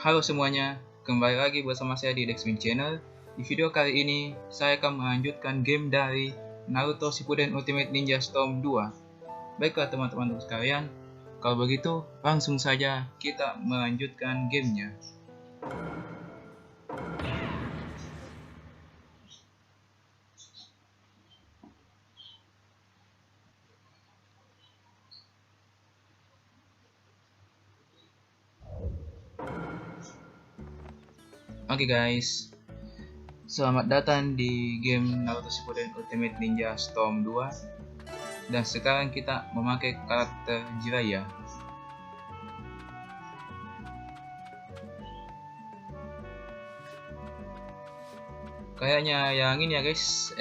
Halo semuanya, kembali lagi bersama saya di DXWIN channel. Di video kali ini, saya akan melanjutkan game dari Naruto Shippuden Ultimate Ninja Storm 2. Baiklah teman-teman sekalian, kalau begitu langsung saja kita melanjutkan gamenya. Oke guys, selamat datang di game Naruto Shippuden Ultimate Ninja Storm 2. Dan sekarang kita memakai karakter Jiraiya. Kayaknya yang ini ya guys,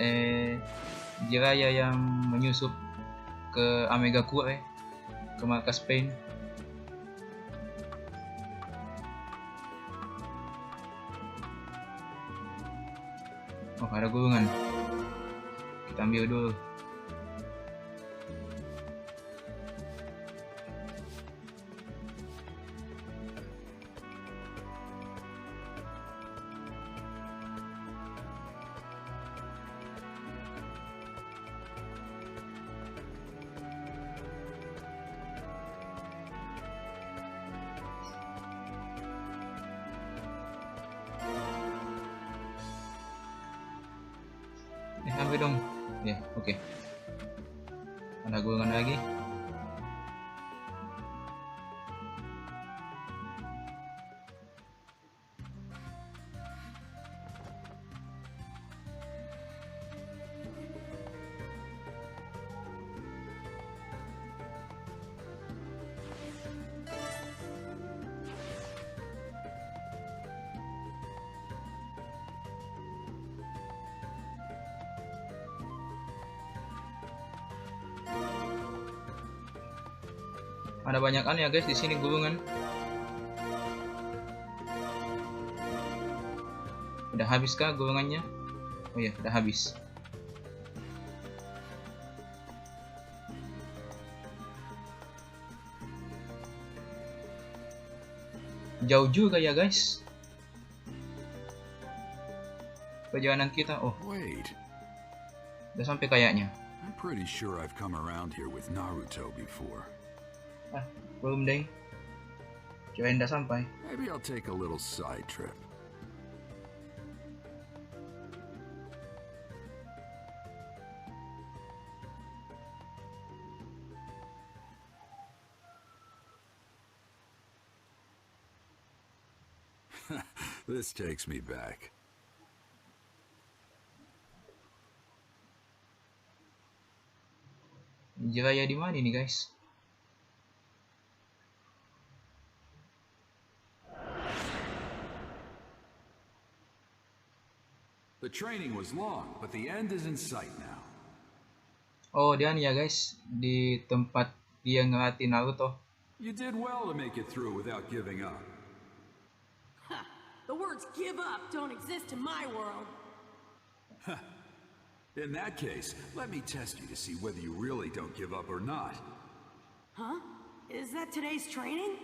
Jiraiya yang menyusup ke Amegakure, ke markas Pain. Oh, ada gulungan. Kita ambil dulu. Ambil dong. Ya, oke. Ada gulungan lagi. Ada banyak ya guys di sini gulungan. Udah habis kah gulungannya? Oh ya, udah habis. Jauh juga ya guys perjalanan kita. Oh, udah sampai kayaknya. I'm pretty sure I've come around here with Naruto before. Belum deh. Kirain udah sampai. Maybe I'll take a little side trip. This takes me back. Jiraiya di mana nih guys? The training was long, but the end is in sight now. Oh, dia nih ya guys, di tempat dia ngelatih Naruto. You did well to make it through without giving up. The words give up don't exist in my world. In that case, let me test you to see whether you really don't give up or not. Huh? Is that today's training?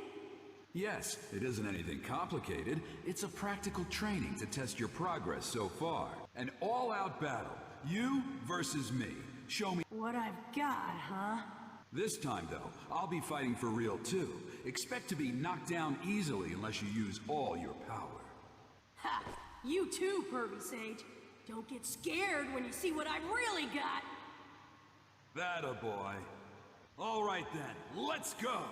Yes, it isn't anything complicated. It's a practical training to test your progress so far. An all-out battle. You versus me. Show me what I've got, huh? This time, though, I'll be fighting for real, too. Expect to be knocked down easily unless you use all your power. Ha! You too, Pervy Sage. Don't get scared when you see what I've really got. That a boy. All right, then. Let's go!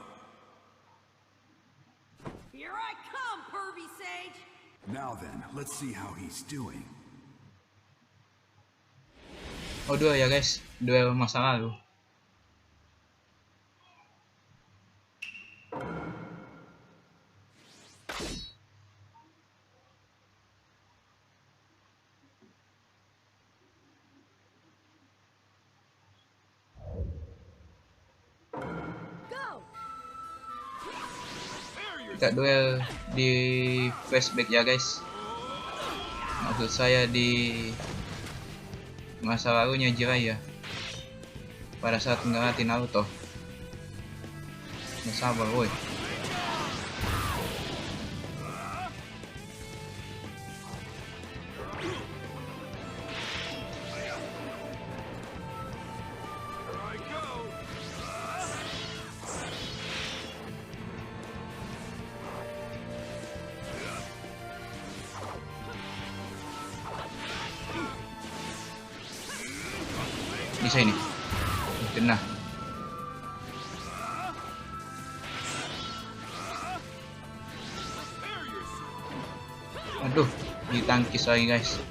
Here I come, Pervy Sage! Now then, let's see how he's doing. Oh, duel ya guys, duel masa lalu. Kita duel di flashback ya guys. Maksud saya di masa lalunya Jiraiya pada saat ngelatih Naruto. Nggak sabar woi. bisa ini. Kena. Aduh, ditangkis lagi guys.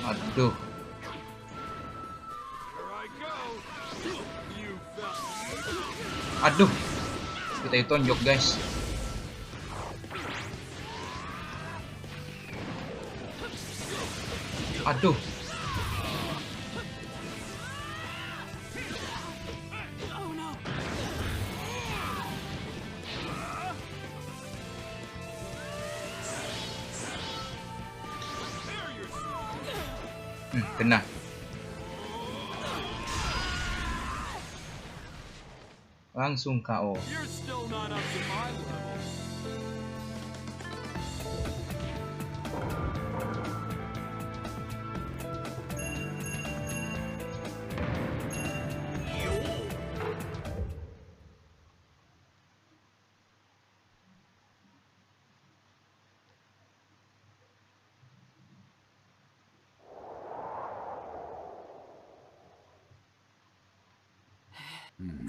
Aduh. Aduh. Kita ditonjok guys. Aduh. Kena. Langsung KO.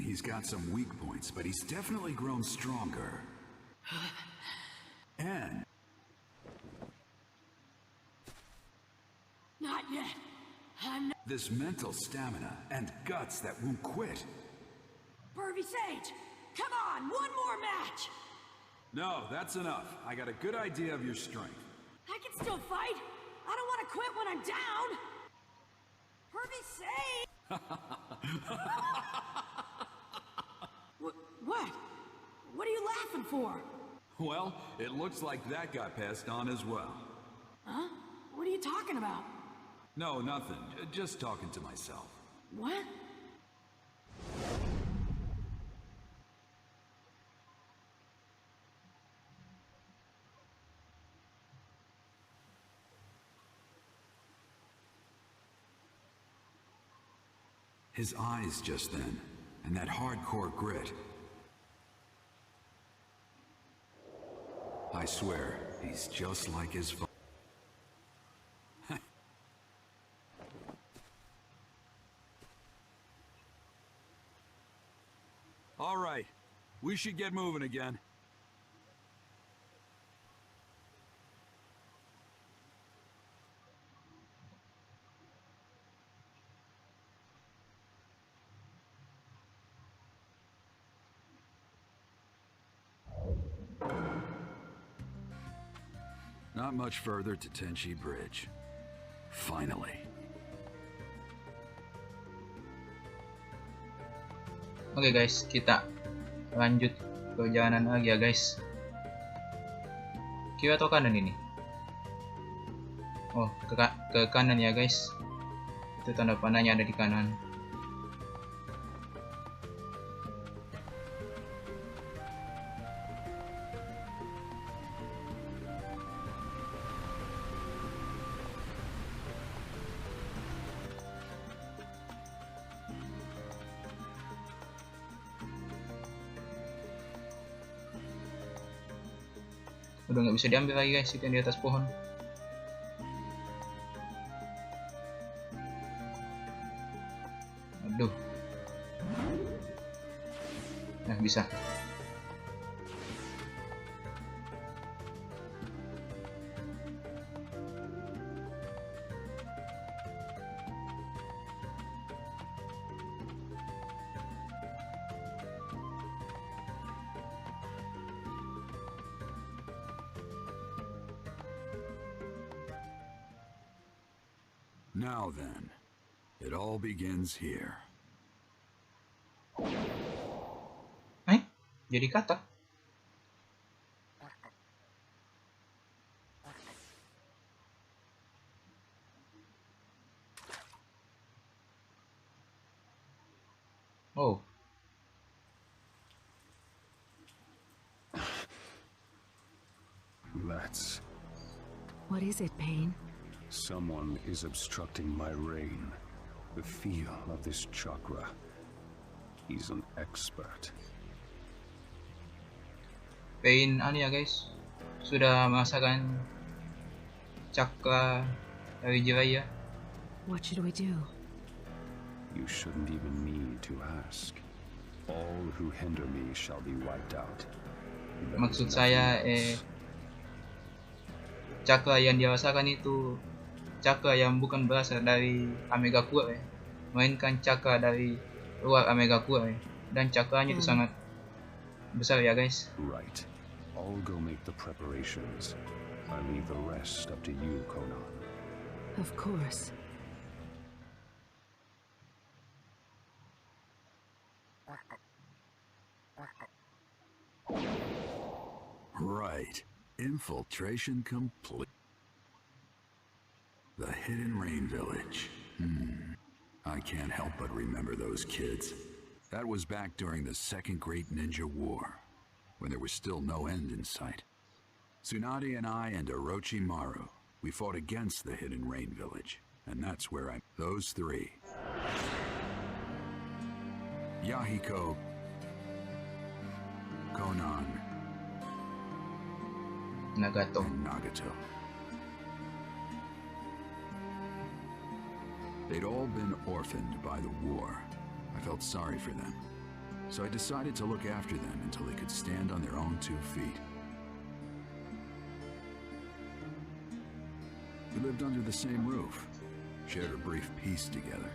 He's got some weak points, but he's definitely grown stronger. And... Not yet. I'm not... This mental stamina and guts that won't quit. Pervy Sage! Come on, one more match! No, that's enough. I got a good idea of your strength. I can still fight. I don't want to quit when I'm down. Pervy Sage! What? What are you laughing for? Well, it looks like that got passed on as well. Huh? What are you talking about? No, nothing. Just talking to myself. What? His eyes just then, and that hardcore grit. I swear, he's just like his father. All right, we should get moving again. Not much further to Tenchi Bridge. Finally. Oke guys, kita lanjut perjalanan lagi ya guys. Kiri atau kanan ini? Oh, ke kanan ya guys. Itu tanda panahnya ada di kanan. Udah nggak bisa diambil lagi guys, itu yang di atas pohon. Aduh. Nah, bisa. Now then, it all begins here. Jadi kata. Oh. That's... What is it, Pain? Someone is obstructing my reign. The feel of this chakra. He's an expert. Pain ya guys. Sudah merasakan cakra dari Jiraiya. What should we do? You shouldn't even need to ask. All who hinder me shall be wiped out. There is Maksud nothing saya else. cakra yang dia rasakan itu cakra yang bukan berasal dari Amegakure, melainkan cakra dari luar Amegakure, dan cakranya itu sangat besar ya guys. Right. I'll go make the preparations. I leave the rest up to you, Conan. Of course. Right. Infiltration complete. The Hidden Rain Village. I can't help but remember those kids. That was back during the Second Great Ninja War, when there was still no end in sight. Tsunade and I and Orochimaru, we fought against the Hidden Rain Village, and that's where those three. Yahiko, Conan, Nagato. and Nagato. They'd all been orphaned by the war. I felt sorry for them, so I decided to look after them until they could stand on their own 2 feet. We lived under the same roof, shared a brief peace together.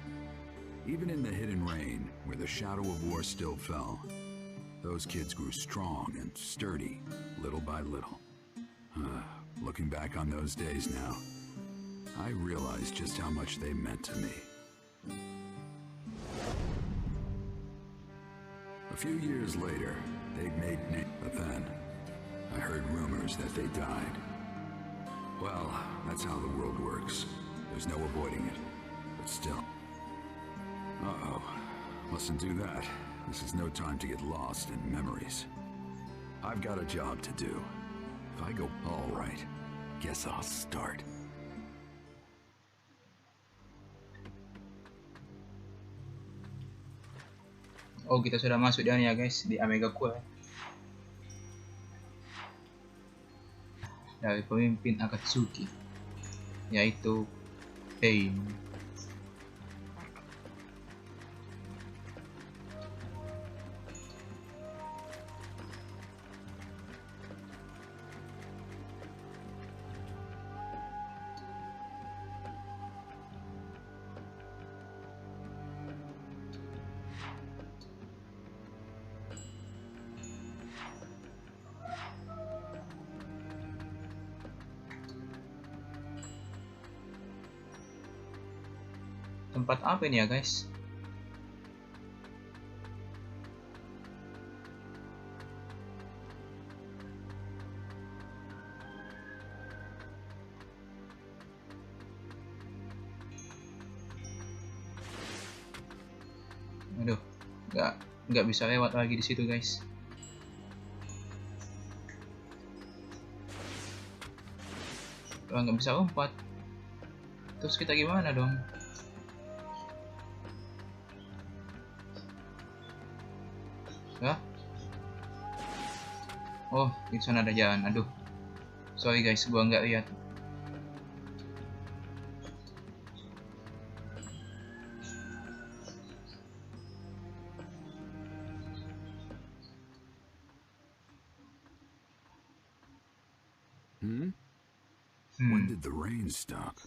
Even in the Hidden Rain, where the shadow of war still fell, those kids grew strong and sturdy, little by little. Looking back on those days now, I realize just how much they meant to me. A few years later, they'd made but then I heard rumors that they died. Well, that's how the world works. There's no avoiding it, but still. Uh-oh, mustn't do that. This is no time to get lost in memories. I've got a job to do. If I go, all right, guess I'll start. Oh, kita sudah masuk dan ya guys di Amegakure. Dari pemimpin Akatsuki, yaitu Pain. Tempat apa ini ya guys? Aduh, nggak bisa lewat lagi di situ guys. Kalau nggak bisa lompat, terus kita gimana dong? Hah? Oh, di sana ada jalan. Aduh, sorry guys, gua nggak lihat. When did the rain stop?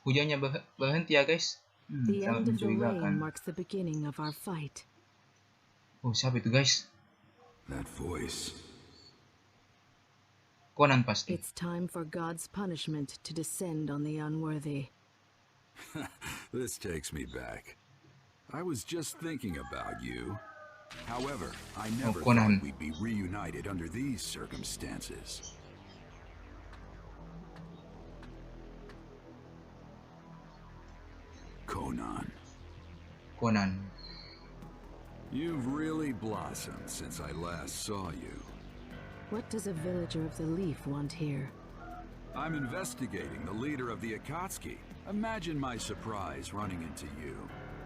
Hujannya berhenti ya guys. The Sangat end of the rain mencurigakan. marks the beginning of our fight. Oh, siapa itu guys? That voice. Conan pasti. It's time for God's punishment to descend on the unworthy. This takes me back. I was just thinking about you. However, I never Conan. thought we'd be reunited under these circumstances. Conan. You've really blossomed since I last saw you. What does a villager of the Leaf want here? I'm investigating the leader of the Akatsuki. Imagine my surprise running into you.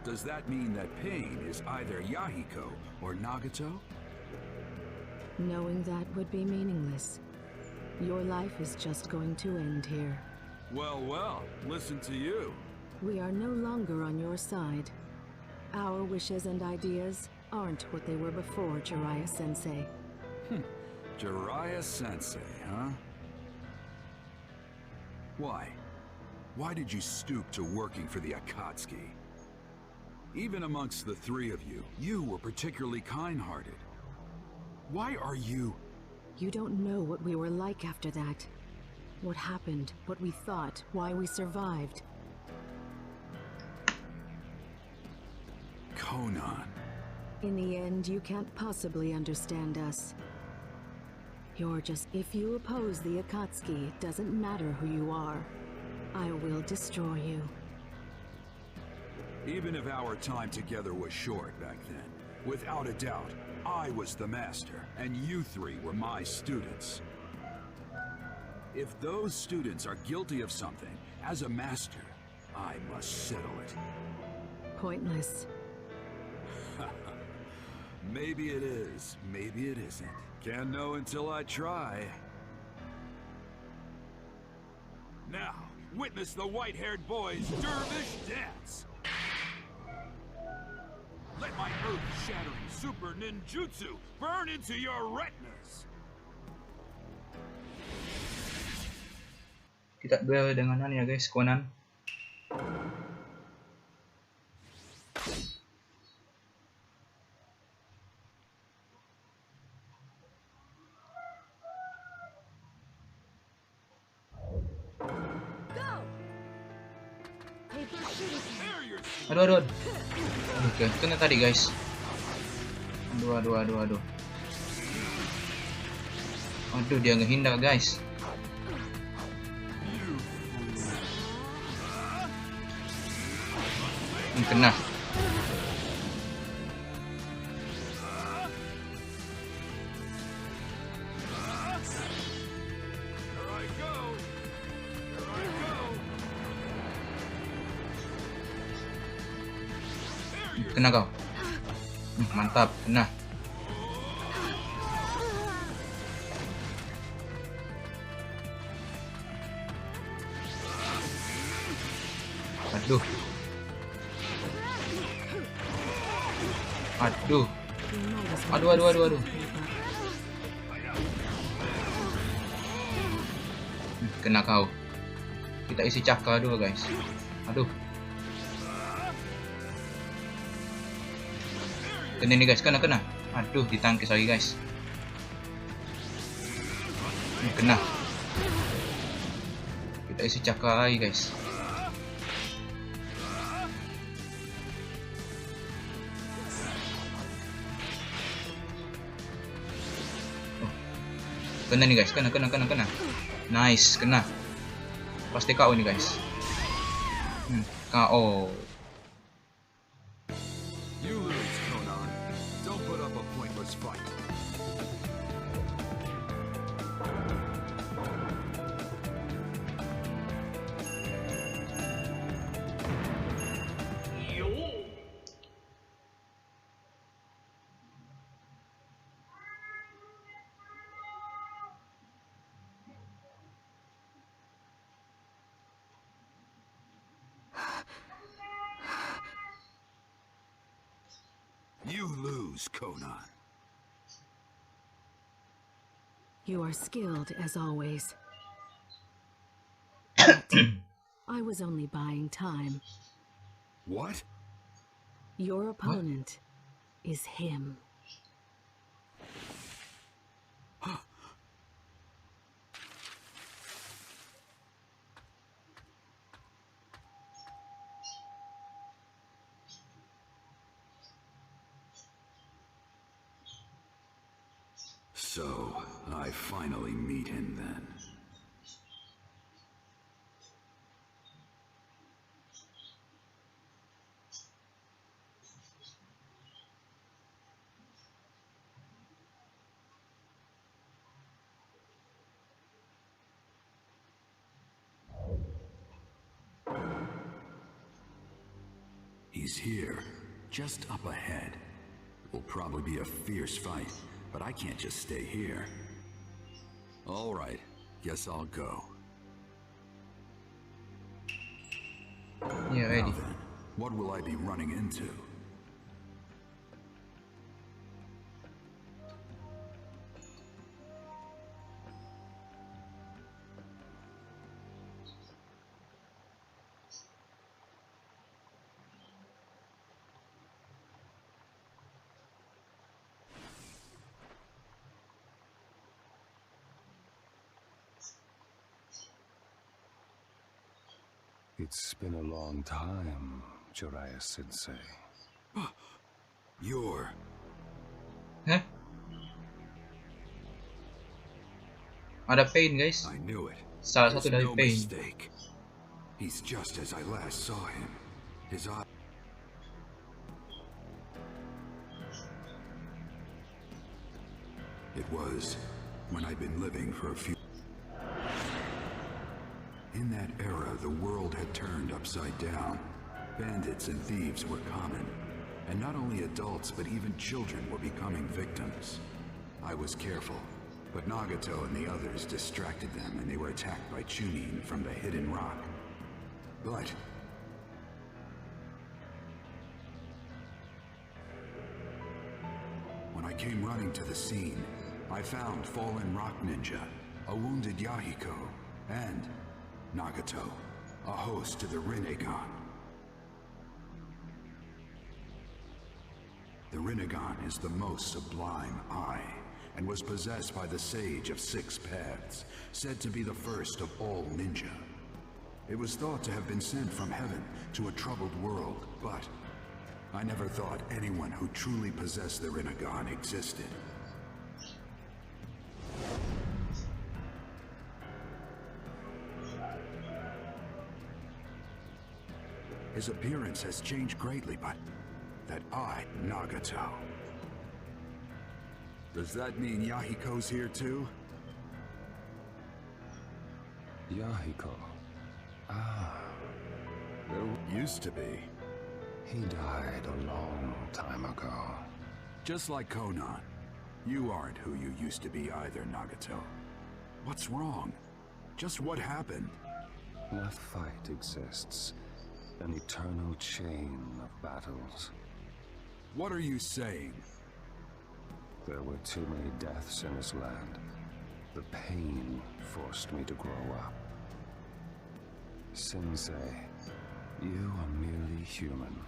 Does that mean that Pain is either Yahiko or Nagato? Knowing that would be meaningless. Your life is just going to end here. Well, well, listen to you. We are no longer on your side. Our wishes and ideas aren't what they were before, Jiraiya-sensei. Jiraiya-sensei, huh? Why? Why did you stoop to working for the Akatsuki? Even amongst the three of you, you were particularly kind-hearted. Why are you... You don't know what we were like after that. What happened, what we thought, why we survived. Conan. In the end, you can't possibly understand us. You're just... If you oppose the Akatsuki, it doesn't matter who you are. I will destroy you. Even if our time together was short back then, without a doubt, I was the master, and you three were my students. If those students are guilty of something, as a master, I must settle it. Pointless. Maybe it is, maybe it isn't. Can't know until I try. Now, witness the white-haired boy's dervish dance! Let my earth-shattering super ninjutsu burn into your retinas! Kita duel dengan ya guys, Conan. Aduh. Oke, kena tadi guys. Aduh. Aduh, dia ngehindar guys. Kena. Kena kau. Mantap, kena. Aduh. Kena kau. Kita isi cakra dulu guys. Aduh. Kena nih guys, kena. Aduh, ditangkis lagi guys. Kena. Kita isi cakra lagi guys. Kena nih guys, kena. Nice, kena. Pasti KO nih guys. KO. You lose, Conan. Don't put up a pointless fight. You lose, Conan. You are skilled as always. I was only buying time. What? Your opponent is him. So, I finally meet him then. He's here, just up ahead. Will probably be a fierce fight. But I can't just stay here. All right, guess I'll go. Yeah, ready. Now then, what will I be running into? It's been a long time, Jiraiya Sensei. You're... Hah? Ada pain, guys. I knew it. Salah There's satu dari no pain. mistake. He's just as I last saw him. His eye... It was when I'd been living for a few... In that era, the world had turned upside down. Bandits and thieves were common. And not only adults, but even children were becoming victims. I was careful, but Nagato and the others distracted them and they were attacked by Chunin from the hidden rock. But... when I came running to the scene, I found fallen rock ninja, a wounded Yahiko, and Nagato, a host to the Rinnegan. The Rinnegan is the most sublime eye, and was possessed by the Sage of Six Paths, said to be the first of all ninja. It was thought to have been sent from heaven to a troubled world, but I never thought anyone who truly possessed the Rinnegan existed. His appearance has changed greatly, but that eye, Nagato. Does that mean Yahiko's here too? Yahiko. Ah. There used to be. He died a long time ago. Just like Conan. You aren't who you used to be either, Nagato. What's wrong? Just what happened? That fight exists. An eternal chain of battles. What are you saying? There were too many deaths in this land. The pain forced me to grow up. Sensei, you are merely human.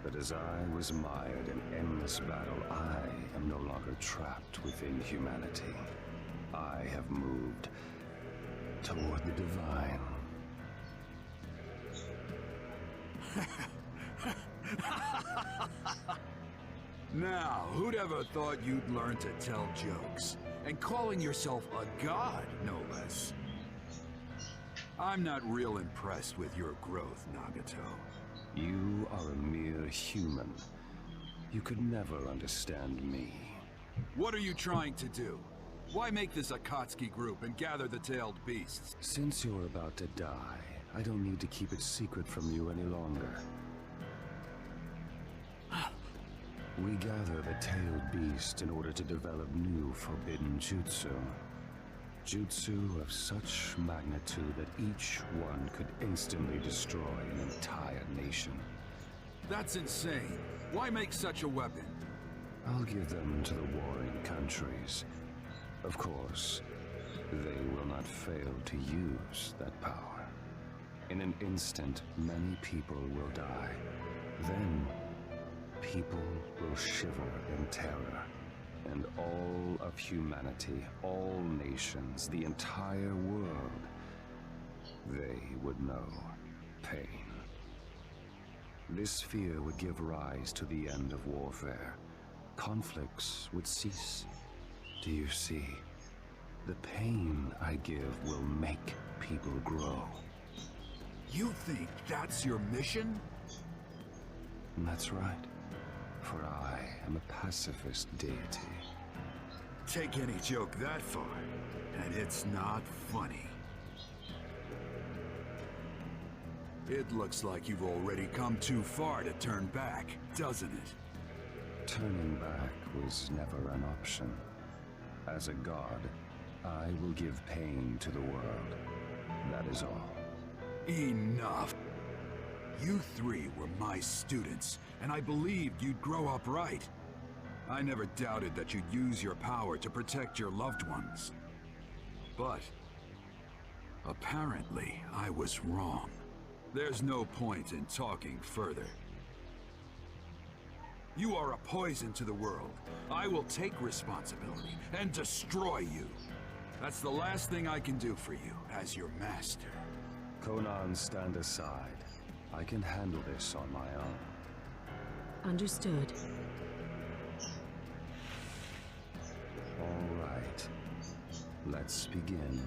But as I was mired in endless battle, I am no longer trapped within humanity. I have moved toward the divine. Now, who'd ever thought you'd learn to tell jokes? And calling yourself a god, no less. I'm not real impressed with your growth, Nagato. You are a mere human. You could never understand me. What are you trying to do? Why make this Akatsuki group and gather the tailed beasts? Since you're about to die, I don't need to keep it secret from you any longer. We gather the tailed beast in order to develop new forbidden jutsu. Jutsu of such magnitude that each one could instantly destroy an entire nation. That's insane. Why make such a weapon? I'll give them to the warring countries. Of course, they will not fail to use that power. In an instant, many people will die. Then, people will shiver in terror. And all of humanity, all nations, the entire world, they would know pain. This fear would give rise to the end of warfare. Conflicts would cease. Do you see? The pain I give will make people grow. You think that's your mission? That's right. For I am a pacifist deity. Take any joke that far, and it's not funny. It looks like you've already come too far to turn back, doesn't it? Turning back was never an option. As a god, I will give pain to the world. That is all. Enough. You three were my students, and I believed you'd grow up right. I never doubted that you'd use your power to protect your loved ones. But apparently, I was wrong. There's no point in talking further. You are a poison to the world. I will take responsibility and destroy you. That's the last thing I can do for you as your master. Conan, stand aside. I can handle this on my own. Understood. All right. Let's begin.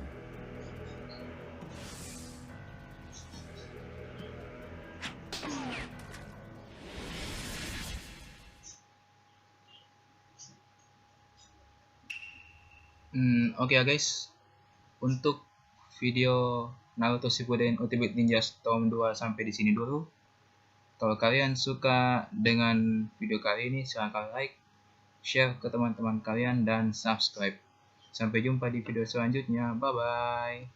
Oke ya guys, untuk video Naruto Shippuden Ultimate Ninja Storm 2 sampai di sini dulu. Kalau kalian suka dengan video kali ini, silahkan like, share ke teman-teman kalian, dan subscribe. Sampai jumpa di video selanjutnya. Bye bye.